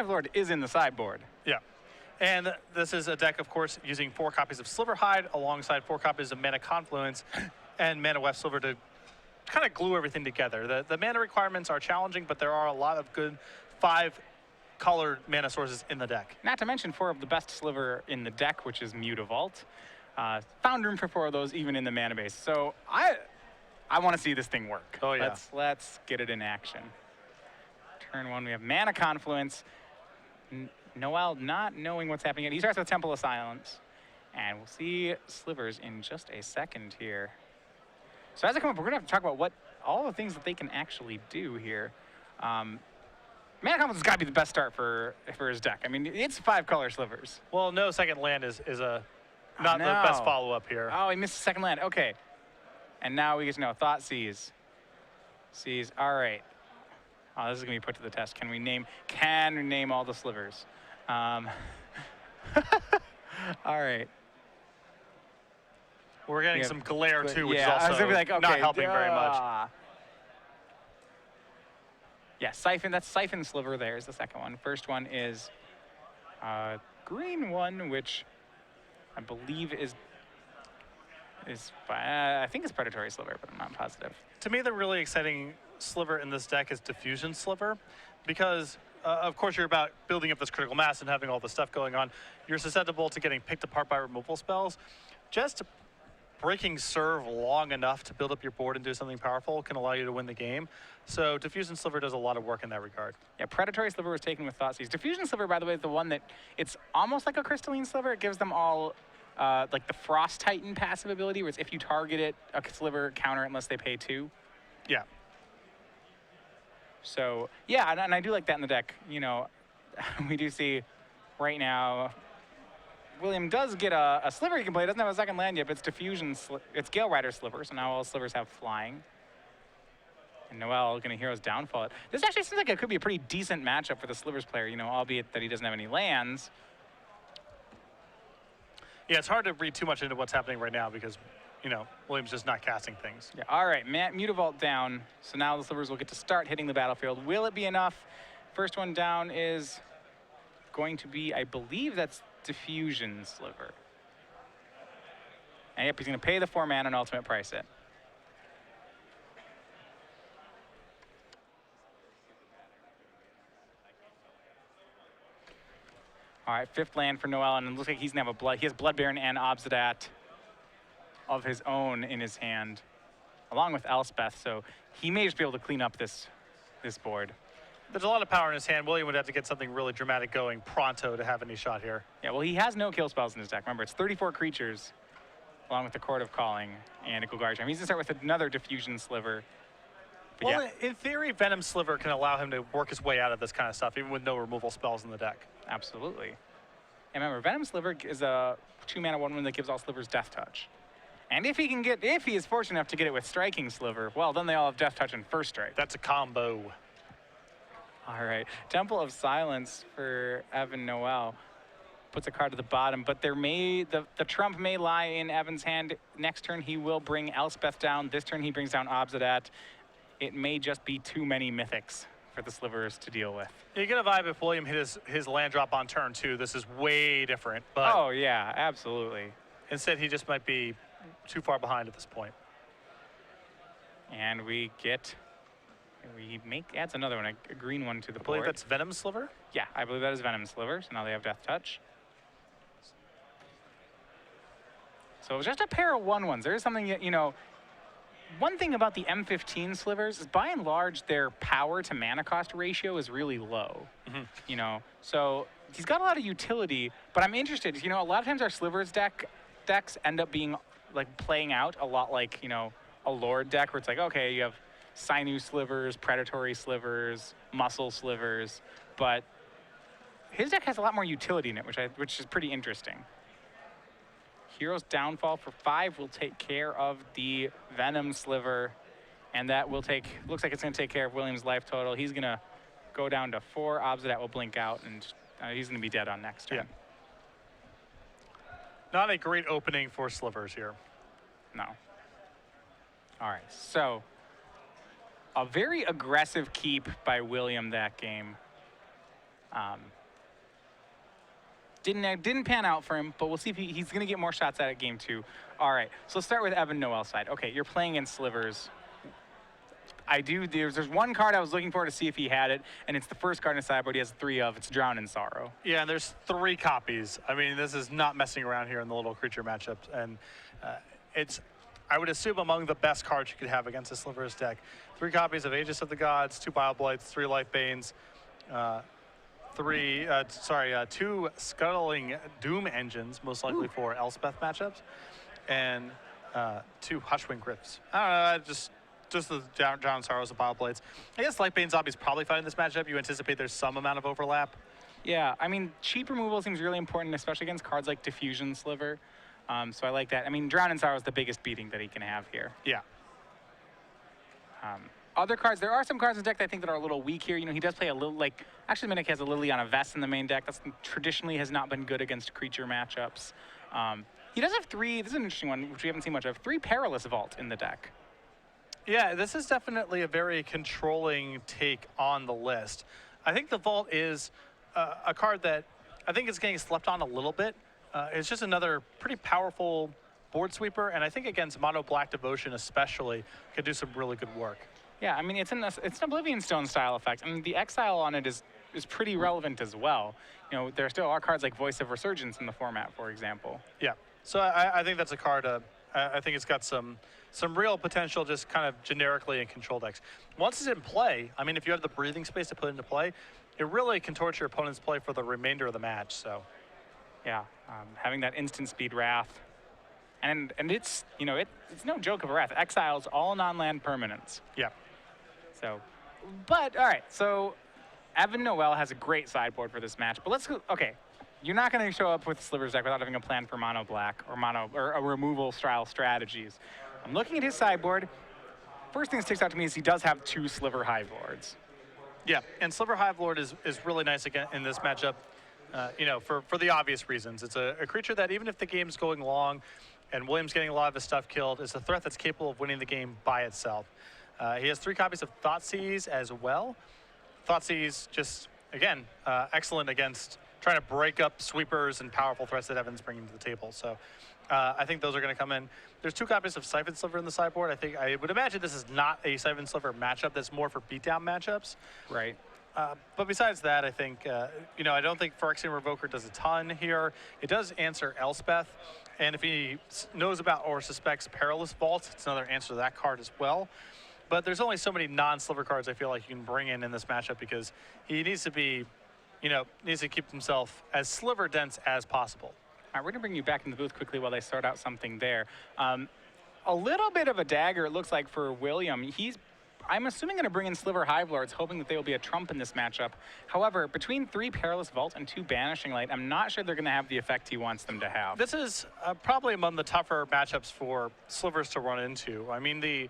Hive Lord is in the sideboard. Yeah. And this is a deck, of course, using 4 copies of Sliverhide alongside 4 copies of Mana Confluence and Mana Weft Sliver to kind of glue everything together. The mana requirements are challenging, but there are a lot of good 5-colored mana sources in the deck. Not to mention 4 of the best Sliver in the deck, which is Mutavault. Found room for 4 of those even in the mana base. So I want to see this thing work. Oh, yeah. Let's get it in action. Turn 1, we have Mana Confluence. Noel not knowing what's happening yet. He starts with Temple of Silence. And we'll see Slivers in just a second here. So as I come up, we're going to have to talk about all the things that they can actually do here. Mana Confluence has got to be the best start for his deck. I mean, it's 5-color Slivers. Well, no second land is not the best follow-up here. Oh, he missed the second land. Okay. And now we get to know. Thought Seize. Seize. All right. Oh, this is going to be put to the test. Can we name all the Slivers? All right. We're getting some glare, too, which is I was also like, okay, not helping very much. Yeah, Siphon. That's Siphon Sliver. There's the second one. First one is green one, which I believe is I think it's Predatory Sliver, but I'm not positive. To me, the really exciting Sliver in this deck is Diffusion Sliver, because of course you're about building up this critical mass and having all the stuff going on. You're susceptible to getting picked apart by removal spells. Just breaking serve long enough to build up your board and do something powerful can allow you to win the game. So Diffusion Sliver does a lot of work in that regard. Yeah, Predatory Sliver was taken with Thoughtseize. Diffusion Sliver, by the way, is the one that it's almost like a Crystalline Sliver. It gives them all like the Frost Titan passive ability, where it's if you target it, a Sliver counter unless they pay 2. Yeah. So yeah, and I do like that in the deck. You know, we do see right now William does get a Sliver he can play. He doesn't have a second land yet, but it's Diffusion. It's Gale Rider Sliver, so now all Slivers have flying. And Noel going to Hero's Downfall. This actually seems like it could be a pretty decent matchup for the Slivers player, you know, albeit that he doesn't have any lands. Yeah, it's hard to read too much into what's happening right now because, you know, William's just not casting things. Yeah, all right, Mutavault down. So now the Slivers will get to start hitting the battlefield. Will it be enough? First one down is going to be, I believe that's Diffusion Sliver. And yep, he's going to pay the 4 mana and ultimate price it. All right, 5th land for Noel, and it looks like he's going to have he has Blood Baron and Obsidat of his own in his hand, along with Elspeth, so he may just be able to clean up this board. There's a lot of power in his hand. William would have to get something really dramatic going pronto to have any shot here. Yeah, well, he has no kill spells in his deck. Remember, it's 34 creatures, along with the Chord of Calling and a Golgari Charm. He's going to start with another Diffusion Sliver. But well, yeah. in theory, Venom Sliver can allow him to work his way out of this kind of stuff, even with no removal spells in the deck. Absolutely. And remember, Venom Sliver is a 2-mana 1/1 that gives all Slivers Death Touch. And if he is fortunate enough to get it with Striking Sliver, well, then they all have Death Touch and First Strike. That's a combo. All right, Temple of Silence for Evan Noel. Puts a card to the bottom, but the trump may lie in Evan's hand. Next turn, he will bring Elspeth down. This turn, he brings down Obsidat. It may just be too many mythics for the Slivers to deal with. You get a vibe if William hit his land drop on turn 2. This is way different. But oh, yeah, absolutely. Instead, he just might be too far behind at this point. And adds another one, a green one to the board. I believe that's Venom Sliver? Yeah, I believe that is Venom Sliver, so now they have Death Touch. So just a pair of 1/1s. There is something, you know, one thing about the M15 Slivers is by and large their power to mana cost ratio is really low. You know, so he's got a lot of utility, but I'm interested, you know, a lot of times our Slivers decks end up being like playing out a lot like, you know, a Lord deck where it's like, okay, you have Sinew Slivers, Predatory Slivers, Muscle Slivers, but his deck has a lot more utility in it, which is pretty interesting. Hero's Downfall for 5 will take care of the Venom Sliver, and that will looks like it's going to take care of William's life total. He's going to go down to 4. Obsidat will blink out, and he's going to be dead on next turn. Yeah. Not a great opening for Slivers here. No. All right, so a very aggressive keep by William that game. Didn't pan out for him, but we'll see if he's going to get more shots at it game 2. All right, so let's start with Evan Noel's side. Okay, you're playing in Slivers. There's one card I was looking for to see if he had it, and it's the first card in his sideboard he has 3 of. It's Drown in Sorrow. Yeah, and there's 3 copies. I mean, this is not messing around here in the little creature matchups, and it's, I would assume, among the best cards you could have against a Slivers deck. 3 copies of Aegis of the Gods, 2 Bile Blights, 3 Life Banes, 2 Scuttling Doom Engines, most likely for Elspeth matchups, and 2 Hushwing Griffs. I don't know, just the Drown Sorrows of Bile Blades. I guess Life Bane Zombie's probably fine in this matchup. You anticipate there's some amount of overlap. Yeah, I mean, cheap removal seems really important, especially against cards like Diffusion Sliver. So I like that. I mean, Drown in Sorrow is the biggest beating that he can have here. Yeah. Other cards, there are some cards in the deck that I think that are a little weak here. You know, he does play a little, like, actually Minik has a Liliana Vest in the main deck. That's traditionally has not been good against creature matchups. He does have 3, this is an interesting one, which we haven't seen much of, 3 Perilous Vault in the deck. Yeah, this is definitely a very controlling take on the list. I think the Vault is a card that I think is getting slept on a little bit. It's just another pretty powerful board sweeper, and I think against Mono Black Devotion especially, could do some really good work. Yeah, I mean, it's an Oblivion Stone style effect. I mean, the exile on it is pretty relevant as well. You know, there still are cards like Voice of Resurgence in the format, for example. Yeah, so I think that's a card, I think it's got some real potential just kind of generically in control decks. Once it's in play, I mean, if you have the breathing space to put into play, it really contorts your opponent's play for the remainder of the match, so. Yeah, having that instant speed Wrath. And it's, you know, it's no joke of a Wrath. Exiles all non-land permanents. Yeah. So, but, all right, so Evan Noel has a great sideboard for this match, but let's go, okay. You're not going to show up with Slivers deck without having a plan for mono black or a removal style strategies. I'm looking at his sideboard. First thing that sticks out to me is he does have 2 Sliver Hive Lords. Yeah, and Sliver Hive Lord is really nice again in this matchup. You know, for the obvious reasons. It's a creature that even if the game's going long and William's getting a lot of his stuff killed, is a threat that's capable of winning the game by itself. He has 3 copies of Thoughtseize as well. Thoughtseize just, again, excellent against trying to break up sweepers and powerful threats that Evan's bringing to the table. So I think those are going to come in. There's 2 copies of Siphon Sliver in the sideboard. I would imagine this is not a Siphon Sliver matchup. That's more for beatdown matchups. Right. But besides that, I think, you know, I don't think Phyrexian Revoker does a ton here. It does answer Elspeth. And if he knows about or suspects Perilous Vault, it's another answer to that card as well. But there's only so many non-Sliver cards I feel like you can bring in this matchup because he needs to be, you know, needs to keep himself as Sliver dense as possible. All right, we're going to bring you back in the booth quickly while they sort out something there. A little bit of a dagger, it looks like, for William. I'm assuming going to bring in Sliver Hive Lords, hoping that they will be a trump in this matchup. However, between 3 Perilous Vault and 2 Banishing Light, I'm not sure they're going to have the effect he wants them to have. This is probably among the tougher matchups for Slivers to run into. I mean, the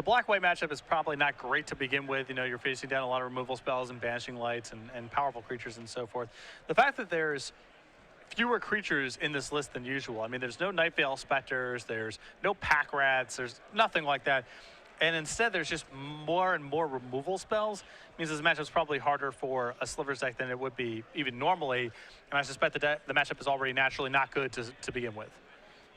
black-white matchup is probably not great to begin with. You know, you're facing down a lot of removal spells and Banishing Lights and powerful creatures and so forth. The fact that there's fewer creatures in this list than usual. I mean, there's no Night Vale Specters, there's no Pack Rats, there's nothing like that. And instead, there's just more and more removal spells. It means this matchup's probably harder for a Slivers deck than it would be even normally. And I suspect the matchup is already naturally not good to begin with.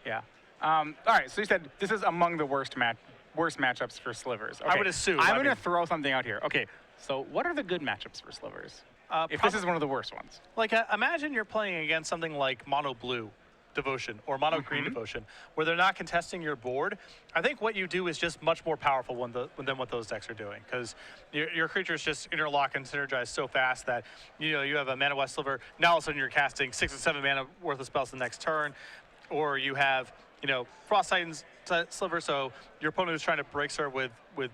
Yeah. All right, so you said this is among the worst matchups for Slivers. Okay. I would assume. I'm going to throw something out here. Okay, so what are the good matchups for Slivers? If this is one of the worst ones. Like, imagine you're playing against something like Mono Blue Devotion or Mono Green Devotion, where they're not contesting your board. I think what you do is just much more powerful than what those decks are doing, because your creatures just interlock and synergize so fast that you have a Mana West Sliver. Now all of a sudden you're casting 6 and 7 mana worth of spells the next turn, or you have Frost Titan's Sliver, so your opponent who's trying to break serve with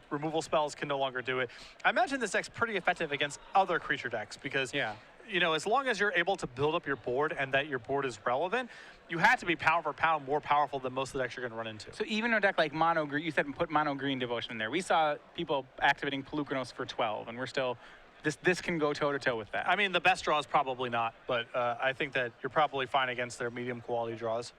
removal spells can no longer do it. I imagine this deck's pretty effective against other creature decks because as long as you're able to build up your board and that your board is relevant, you have to be pound for pound more powerful than most of the decks you're going to run into. So even a deck like Mono Green, you said put Mono Green Devotion in there. We saw people activating Pelucranos for 12, and we're still, this can go toe-to-toe with that. I mean, the best draw is probably not, but I think that you're probably fine against their medium quality draws.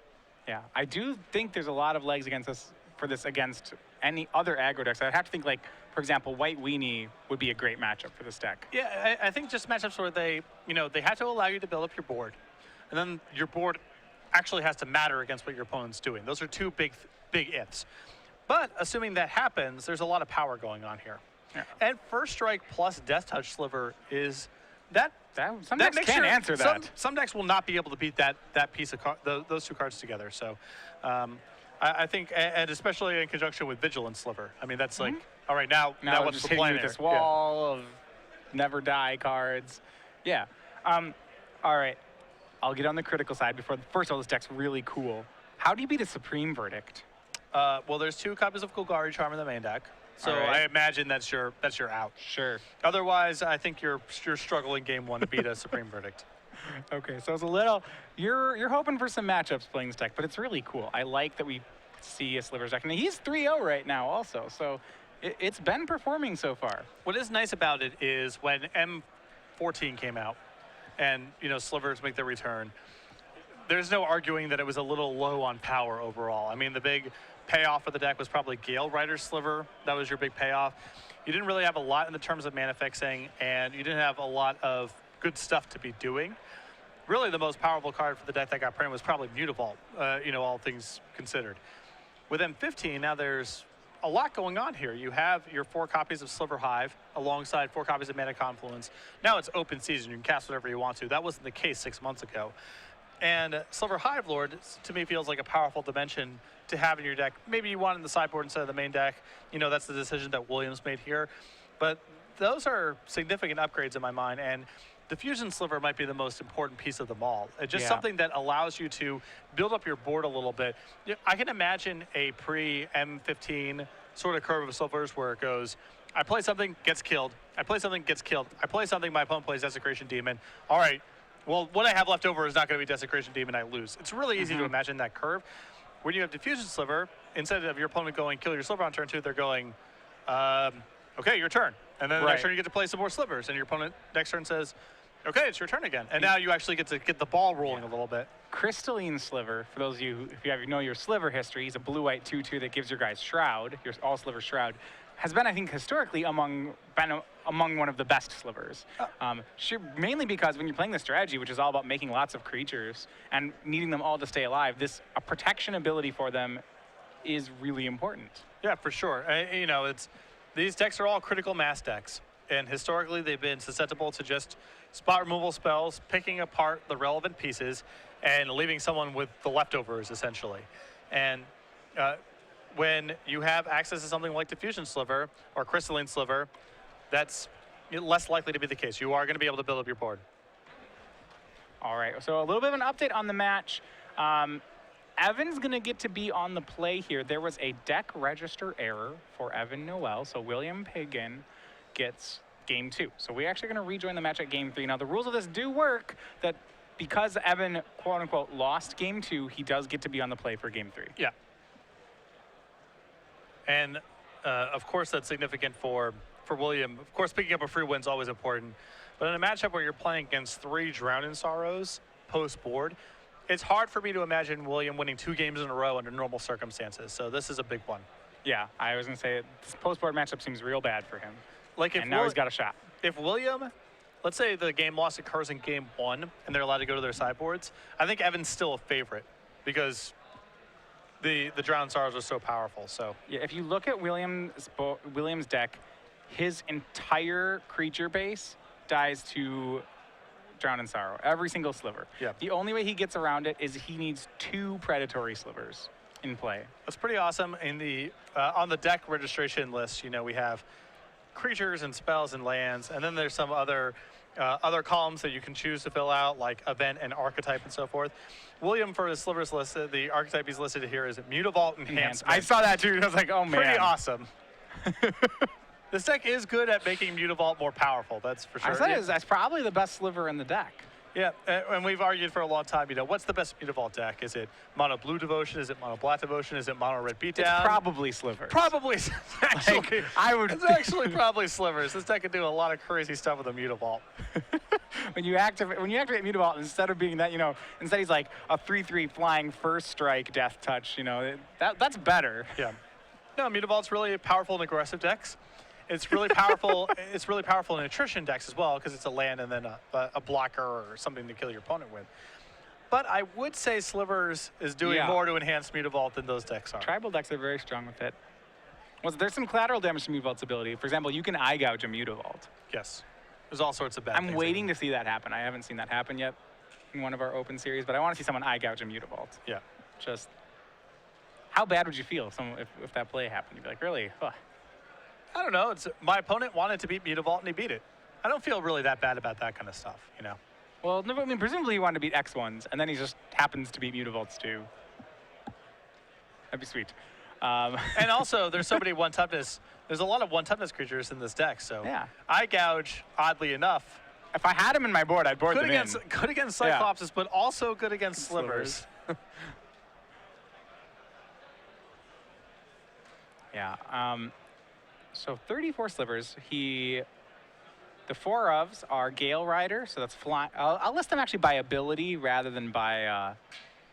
Yeah, I do think there's a lot of legs against this against any other aggro decks. I'd have to think like for example, White Weenie would be a great matchup for this deck. Yeah, I think just matchups where they have to allow you to build up your board, and then your board actually has to matter against what your opponent's doing. Those are two big ifs. But assuming that happens, there's a lot of power going on here. Yeah. And First Strike plus Death Touch Sliver is that. Some decks can't answer that. Some decks will not be able to beat that piece of those two cards together. So, I think, and especially in conjunction with Vigilant Sliver. I mean, that's like, all right, now what's just the plan hitting you with here? this wall of never die cards. Yeah. All right. I'll get on the critical side before. First of all, this deck's really cool. How do you beat a Supreme Verdict? Well, there's 2 copies of Golgari Charm in the main deck. So right. I imagine that's your out. Sure. Otherwise, I think you're struggling game 1 to beat a Supreme Verdict. Okay, so it's a little. You're hoping for some matchups playing this deck, but it's really cool. I like that we see a Slivers deck, and he's 3-0 right now also. So it's been performing so far. What is nice about it is when M14 came out, and Slivers make their return. There's no arguing that it was a little low on power overall. I mean, the big payoff of the deck was probably Gale Rider Sliver. That was your big payoff. You didn't really have a lot in the terms of mana fixing, and you didn't have a lot of good stuff to be doing. Really, the most powerful card for the deck that got printed was probably Mutavault, all things considered. With M15, now there's a lot going on here. You have your 4 copies of Sliver Hive alongside 4 copies of Mana Confluence. Now it's open season. You can cast whatever you want to. That wasn't the case 6 months ago. And Sliver Hive Lord, to me, feels like a powerful dimension to have in your deck. Maybe you want it in the sideboard instead of the main deck. That's the decision that Williams made here. But those are significant upgrades in my mind. And the Fusion Sliver might be the most important piece of them all. It's just something that allows you to build up your board a little bit. I can imagine a pre-M15 sort of curve of Slivers where it goes, I play something, gets killed. I play something, gets killed. I play something, my opponent plays Desecration Demon. All right, well, what I have left over is not going to be Desecration Demon, I lose. It's really easy to imagine that curve. When you have Diffusion Sliver, instead of your opponent going, kill your Sliver on turn 2, they're going, okay, your turn. And then the next turn you get to play some more Slivers, and your opponent next turn says, okay, it's your turn again. And now you actually get to get the ball rolling a little bit. Crystalline Sliver, for those of you if you know your Sliver history, he's a blue-white 2/2 that gives your guys Shroud, your all-Sliver Shroud, has been, I think, historically among one of the best Slivers. Mainly because when you're playing the strategy, which is all about making lots of creatures and needing them all to stay alive, a protection ability for them is really important. Yeah, for sure. These decks are all critical mass decks. And historically, they've been susceptible to just spot removal spells, picking apart the relevant pieces, and leaving someone with the leftovers, essentially. And when you have access to something like Diffusion Sliver or Crystalline Sliver, that's less likely to be the case. You are going to be able to build up your board. All right, so a little bit of an update on the match. Evan's going to get to be on the play here. There was a deck register error for Evan Noel, so William Pagan gets game 2. So we're actually going to rejoin the match at game 3. Now, the rules of this do work that because Evan, quote unquote, lost game 2, he does get to be on the play for game 3. Yeah. And of course, that's significant for William. Of course, picking up a free win is always important. But in a matchup where you're playing against 3 Drown in Sorrows post-board, it's hard for me to imagine William winning 2 games in a row under normal circumstances. So this is a big one. Yeah, I was going to say, this post-board matchup seems real bad for him. And now he's got a shot. If William, let's say the game loss occurs in game 1 and they're allowed to go to their sideboards, I think Evan's still a favorite because the Drowned Sorrows are so powerful. So yeah, if you look at William's deck, his entire creature base dies to Drown in Sorrow, every single Sliver. Yeah. The only way he gets around it is he needs 2 Predatory Slivers in play. That's pretty awesome. In the on the deck registration list, we have creatures and spells and lands, and then there's some other columns that you can choose to fill out, like event and archetype and so forth. William, for his Slivers list, the archetype he's listed here is Mutavault Enhancement. I saw that too. I was like, oh man. Pretty awesome. This deck is good at making Mutavault more powerful, that's for sure. I said that's probably the best Sliver in the deck. Yeah, and we've argued for a long time, what's the best Mutavault deck? Is it Mono Blue Devotion? Is it Mono Black Devotion? Is it Mono Red Beatdown? It's probably Slivers. Probably. Actually, it's actually probably Slivers. This deck can do a lot of crazy stuff with a Mutavault. when you activate Mutavault, instead of being that, instead he's like a 3/3 flying first strike death touch, that's better. Yeah. No, Mutavault's really powerful and aggressive decks. It's really powerful. It's really powerful in attrition decks as well because it's a land and then a blocker or something to kill your opponent with. But I would say Slivers is doing more to enhance Mutavault than those decks are. Tribal decks are very strong with it. Well, there's some collateral damage to Mutavault's ability. For example, you can eye gouge a Mutavault. Yes. There's all sorts of bad things. I'm waiting to see that happen. I haven't seen that happen yet in one of our open series, but I want to see someone eye gouge a Mutavault. Yeah. Just, how bad would you feel if that play happened? You'd be like, really? Huh. I don't know. My opponent wanted to beat Mutavault and he beat it. I don't feel really that bad about that kind of stuff, you know. Well, no, I mean, presumably he wanted to beat X1s, and then he just happens to beat Mutavaults too. That'd be sweet. And also, there's so many one-toughness. There's a lot of one-toughness creatures in this deck, so yeah. Eye Gouge, oddly enough. If I had him in my board, I'd board them in. Good against Cyclopses, but also good against Slivers. Yeah. So 34 Slivers. The 4 ofs are Gale Rider, so that's flying. I'll list them actually by ability rather than by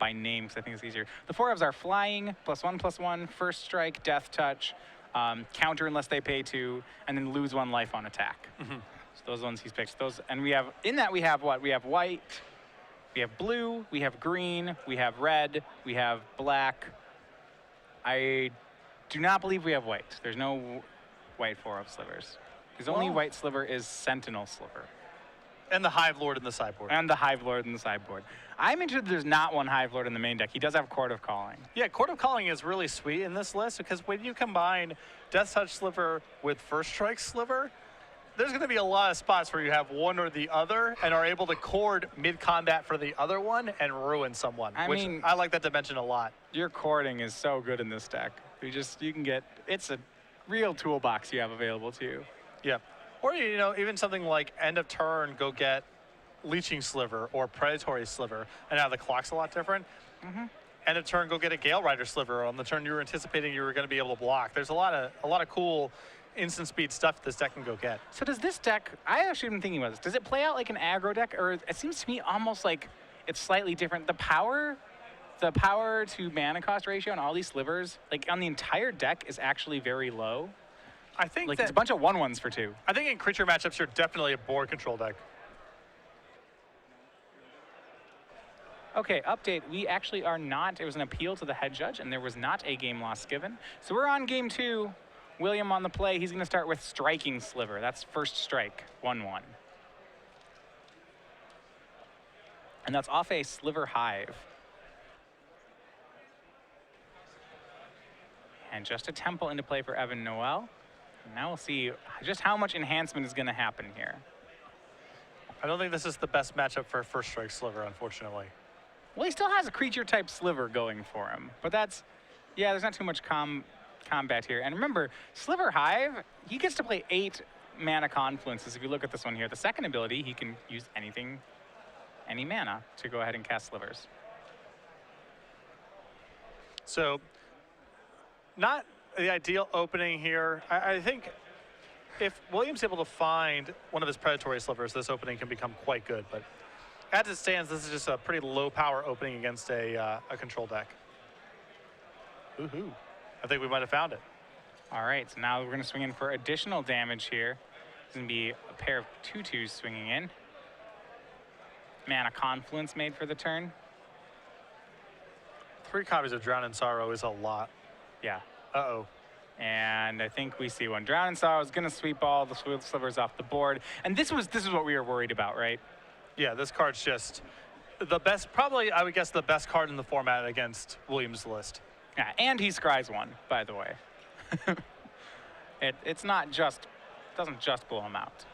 name, because I think it's easier. The 4 ofs are flying, +1/+1, first strike, death touch, counter unless they pay 2, and then lose 1 life on attack. Mm-hmm. So those ones he's picked. Those, and we have what? We have white, we have blue, we have green, we have red, we have black. I do not believe we have white. There's no white 4 of Slivers. His only white sliver is Sentinel Sliver. And the Hive Lord in the sideboard. And the Hive Lord in the sideboard. I'm interested there's not one Hive Lord in the main deck. He does have Court of Calling. Yeah, Court of Calling is really sweet in this list because when you combine Death Touch Sliver with First Strike Sliver, there's going to be a lot of spots where you have one or the other and are able to cord mid-combat for the other one and ruin someone, I like that dimension a lot. Your cording is so good in this deck. You can get, it's a real toolbox you have available to you. Yeah. Or, you know, even something like end of turn, go get Leeching Sliver or Predatory Sliver, and now the clock's a lot different. Mm-hmm. End of turn, go get a Gale Rider Sliver on the turn you were anticipating you were going to be able to block. There's a lot of cool instant speed stuff this deck can go get. So does this deck, I actually been thinking about this, does it play out like an aggro deck, or it seems to me almost like it's slightly different? The power to mana cost ratio on all these slivers, like on the entire deck, is actually very low. I think like it's a bunch of 1/1s for 2. I think in creature matchups, you're definitely a board control deck. Okay, update. We actually are not. It was an appeal to the head judge, and there was not a game loss given. So we're on game 2. William on the play. He's going to start with Striking Sliver. That's first strike, 1/1. And that's off a Sliver Hive. And just a Temple into play for Evan Noel. Now we'll see just how much enhancement is going to happen here. I don't think this is the best matchup for First Strike Sliver, unfortunately. Well, he still has a creature-type Sliver going for him. But that's, yeah, there's not too much combat here. And remember, Sliver Hive, he gets to play 8 mana Confluences. If you look at this one here, the second ability, he can use any mana to go ahead and cast Slivers. So, not the ideal opening here. I think if William's able to find one of his Predatory Slivers, this opening can become quite good. But as it stands, this is just a pretty low power opening against a control deck. Woohoo. I think we might have found it. All right, so now we're going to swing in for additional damage here. It's going to be a pair of 2/2s swinging in. Mana Confluence made for the turn. 3 copies of Drown in Sorrow is a lot. Yeah. Uh-oh. And I think we see one. Drown in Sorrow is going to sweep all the slivers off the board. And this is what we were worried about, right? Yeah, this card's just the best, probably, I would guess, the best card in the format against Williams' list. Yeah, and he scries 1, by the way. It's not just, doesn't just blow him out.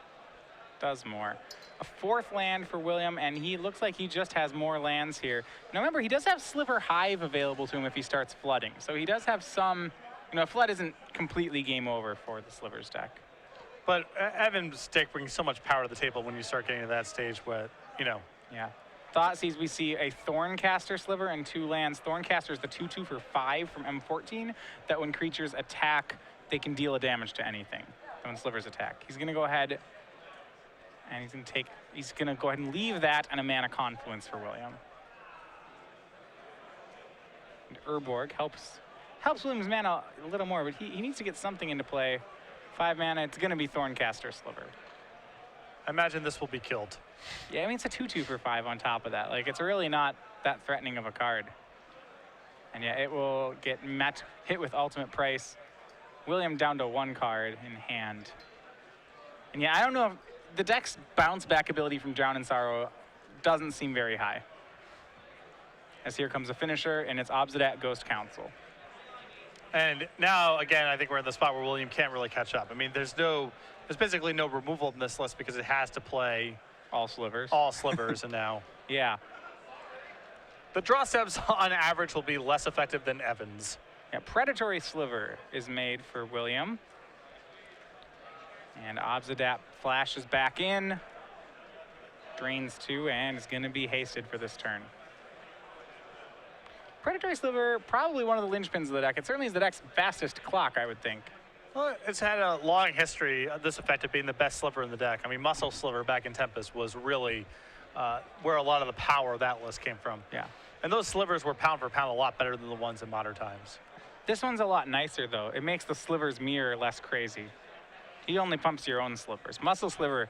Does more. A 4th land for William, and he looks like he just has more lands here. Now remember, he does have Sliver Hive available to him if he starts flooding. So he does have some, flood isn't completely game over for the Slivers deck. But Evan's deck brings so much power to the table when you start getting to that stage where, Yeah. Thoughtseize, we see a Thorncaster Sliver and 2 lands. Thorncaster is the 2/2 for 5 from M14, that when creatures attack, they can deal a damage to anything. When Slivers attack. He's going to go ahead and he's going to go ahead and leave that and a Mana Confluence for William. And Urborg helps William's mana a little more, but he needs to get something into play 5 mana, it's going to be Thorncaster Sliver. I imagine this will be killed. Yeah, I mean, it's a 2/2 for 5 on top of that. Like, it's really not that threatening of a card. And yeah, it will get hit with ultimate price. William down to 1 card in hand. And yeah, I don't know if the deck's bounce back ability from Drown in Sorrow doesn't seem very high. As here comes a finisher, and it's Obsidat Ghost Council. And now, again, I think we're in the spot where William can't really catch up. I mean, there's basically no removal in this list because it has to play all slivers. All slivers, and now. Yeah. The draw steps on average will be less effective than Evan's. Yeah, Predatory Sliver is made for William. And Obsidat flashes back in. Drains 2 and is going to be hasted for this turn. Predatory Sliver, probably one of the linchpins of the deck. It certainly is the deck's fastest clock, I would think. Well, it's had a long history of this effect of being the best sliver in the deck. I mean, Muscle Sliver back in Tempest was really where a lot of the power of that list came from. Yeah. And those slivers were pound for pound a lot better than the ones in modern times. This one's a lot nicer, though. It makes the Sliver's mirror less crazy. He only pumps your own slivers. Muscle Sliver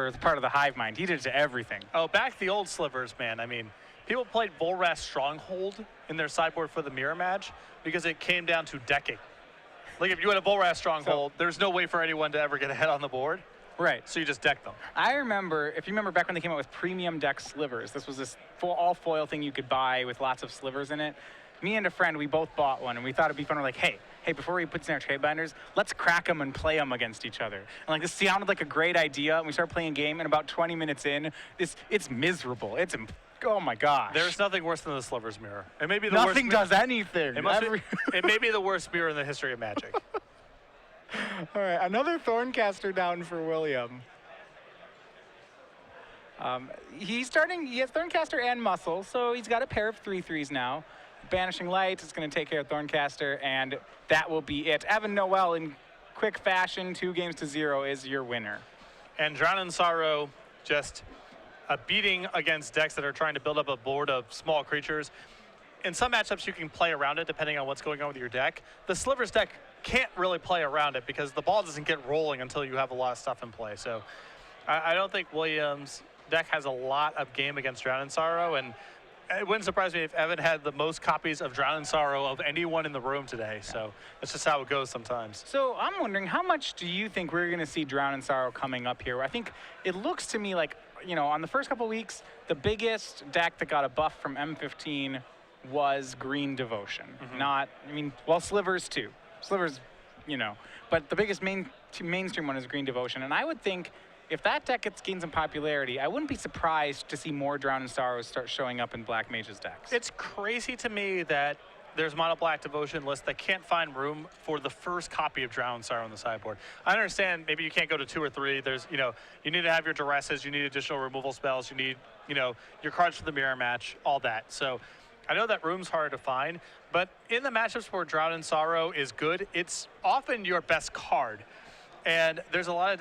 is part of the hive mind. He did it to everything. Oh, back the old slivers, man. I mean, people played Volrath Stronghold in their sideboard for the mirror match because it came down to decking. Like, if you had a Volrath Stronghold, there's no way for anyone to ever get ahead on the board. Right. So you just deck them. I remember, if you remember back when they came out with premium deck slivers, this was this all foil thing you could buy with lots of slivers in it. Me and a friend, we both bought one, and we thought it'd be fun. We're like, hey, before we put in our trade binders, let's crack them and play them against each other. And like, this sounded like a great idea, and we started playing a game, and about 20 minutes in, it's miserable. Oh my gosh. There's nothing worse than the Sliver's mirror. It may be the Nothing worst does anything. It may be the worst mirror in the history of Magic. All right, another Thorncaster down for William. He has Thorncaster and Muscle, so he's got a pair of 3/3s now. Banishing Light is going to take care of Thorncaster, and that will be it. Evan Noel, in quick fashion, 2-0 is your winner. And Drown in Sorrow, just a beating against decks that are trying to build up a board of small creatures. In some matchups, you can play around it depending on what's going on with your deck. The Slivers deck can't really play around it because the ball doesn't get rolling until you have a lot of stuff in play. So I don't think Williams' deck has a lot of game against Drown in Sorrow, and it wouldn't surprise me if Evan had the most copies of Drown in Sorrow of anyone in the room today. So that's just how it goes sometimes. So I'm wondering, how much do you think we're going to see Drown in Sorrow coming up here? I think it looks to me like, you know, on the first couple weeks, the biggest deck that got a buff from M15 was Green Devotion. Slivers too. Slivers, you know. But the biggest mainstream one is Green Devotion. And I would think if that deck gains some popularity, I wouldn't be surprised to see more Drown in Sorrows start showing up in Black Mage's decks. It's crazy to me that there's mono black devotion lists that can't find room for the first copy of Drown in Sorrow on the sideboard. I understand maybe you can't go to 2 or 3. There's, you know, you need to have your duresses, you need additional removal spells, you need, you know, your cards for the mirror match, all that. So I know that room's hard to find, but in the matchups where Drown in Sorrow is good, it's often your best card. And there's a lot of